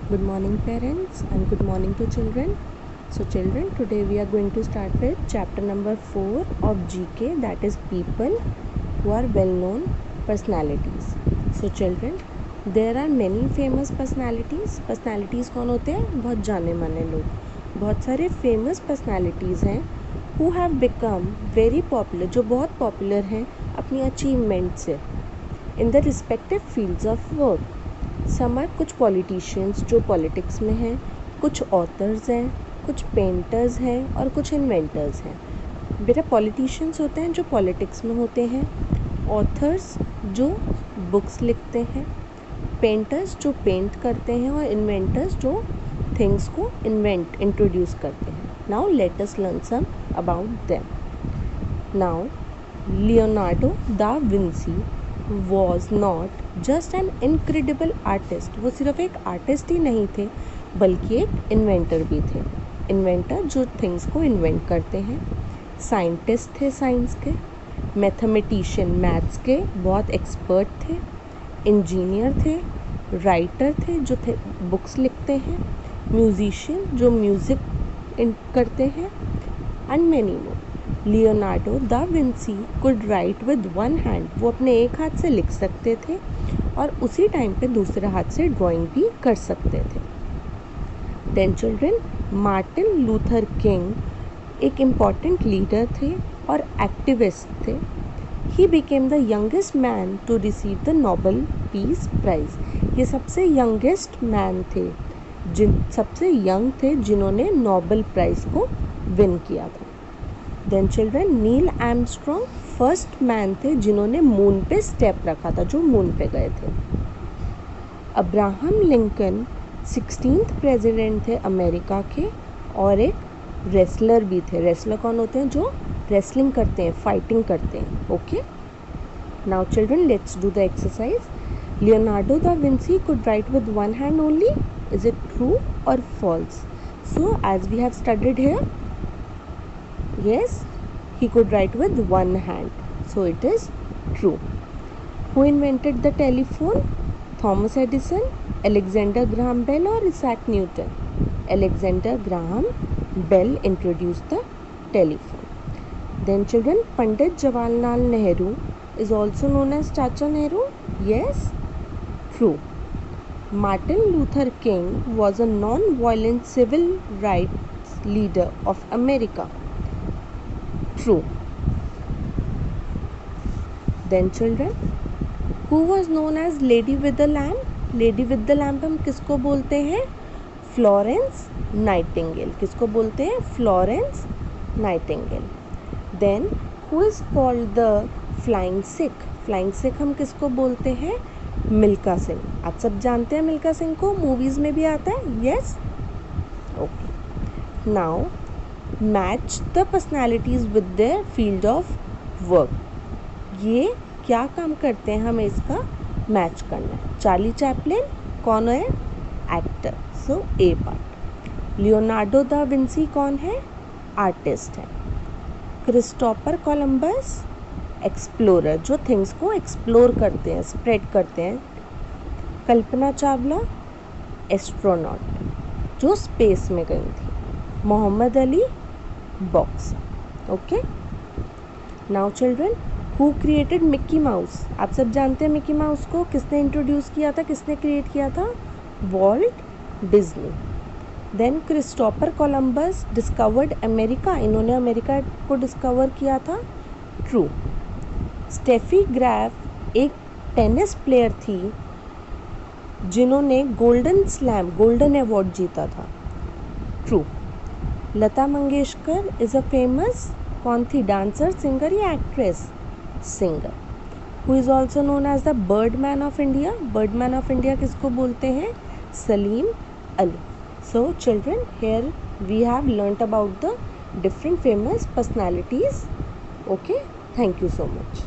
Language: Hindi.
Good morning parents and good morning to children. So children, today we are going to start with chapter number 4 of GK, that is people who are well known personalities. So children, there are many famous personalities. Personalities कौन होते हैं? बहुत जाने माने लोग. बहुत सारे famous personalities हैं who have become very popular, जो बहुत popular हैं अपनी achievement से in the respective fields of work. सम कुछ पॉलिटिशियंस जो पॉलिटिक्स में हैं, कुछ ऑथर्स हैं, कुछ पेंटर्स हैं और कुछ इन्वेंटर्स हैं. बेटा पॉलिटिशियंस होते हैं जो पॉलिटिक्स में होते हैं, ऑथर्स जो बुक्स लिखते हैं, पेंटर्स जो पेंट करते हैं और इन्वेंटर्स जो थिंग्स को इंट्रोड्यूस करते हैं. Now let us learn some about them. Now Leonardo da Vinci was not just an incredible artist. वो सिर्फ एक आर्टिस्ट ही नहीं थे बल्कि एक इन्वेंटर भी थे. इन्वेंटर जो थिंग्स को इन्वेंट करते हैं, साइंटिस्ट थे साइंस के, मैथमेटिशियन मैथ्स के बहुत एक्सपर्ट थे, इंजीनियर थे, राइटर थे जो थे बुक्स लिखते हैं, म्यूजिशियन जो म्यूज़िक करते हैं and many more. Leonardo da Vinci could write with one hand. वो अपने एक हाथ से लिख सकते थे और उसी टाइम पे दूसरे हाथ से ड्राइंग भी कर सकते थे. Then children, Martin Luther King एक इम्पॉर्टेंट लीडर थे और एक्टिविस्ट थे. He became the youngest man to receive the Nobel Peace Prize. ये सबसे यंगेस्ट मैन थे, सबसे यंग थे जिन्होंने नोबेल प्राइज़ को विन किया था. Then children, Neil Armstrong first man थे जिन्होंने मून पे स्टेप रखा था, जो मून पे गए थे. अब्राहम लिंकन 16th प्रेसिडेंट थे अमेरिका के और एक रेसलर भी थे. रेसलर कौन होते हैं? जो रेसलिंग करते हैं, फाइटिंग करते हैं. Okay, now children let's do the exercise. Leonardo da Vinci could write with one hand only. Is it true और false? So as we have studied here, yes, he could write with one hand, so it is true. Who invented the telephone? Thomas Edison, Alexander Graham Bell or Isaac Newton? Alexander Graham Bell introduced the telephone. Then children, Pandit Jawaharlal Nehru is also known as Chacha Nehru. Yes, true. Martin Luther King was a non-violent civil rights leader of America. True. Then children, who was known as Lady with the Lamp? Lady with the Lamp हम किसको बोलते हैं? Florence Nightingale. किसको बोलते हैं? Florence Nightingale. Then who is called the Flying Sikh? Flying Sikh हम किसको बोलते हैं? मिल्खा सिंह. आप सब जानते हैं मिल्खा सिंह को, मूवीज़ में भी आता है. Yes? Okay. Now match the personalities with their field of work. ये क्या काम करते हैं, हमें इसका मैच करना है. चार्ली चैपलिन कौन है? Actor. So a part. Leonardo da Vinci कौन है? आर्टिस्ट है. क्रिस्टोफर कोलंबस एक्सप्लोरर, जो थिंग्स को एक्सप्लोर करते हैं, स्प्रेड करते हैं. कल्पना चावला एस्ट्रोनॉट, जो स्पेस में गई थी. Muhammad Ali box. Okay, now children, who created Mickey Mouse? आप सब जानते हैं मिक्की माउस को. किसने इंट्रोड्यूस किया था, किसने क्रिएट किया था? Walt Disney. Then Christopher Columbus discovered America. इन्होंने अमेरिका को डिस्कवर किया था. ट्रू. स्टेफी ग्राफ एक टेनिस प्लेयर थी जिन्होंने गोल्डन अवार्ड जीता था. True. Lata Mangeshkar is a famous कौन थी? डांसर, सिंगर या actress? Singer. Who is also known as the birdman of India? Birdman of India किसको बोलते हैं? Salim Ali. So children, here we have learned about the different famous personalities. Okay, thank you so much.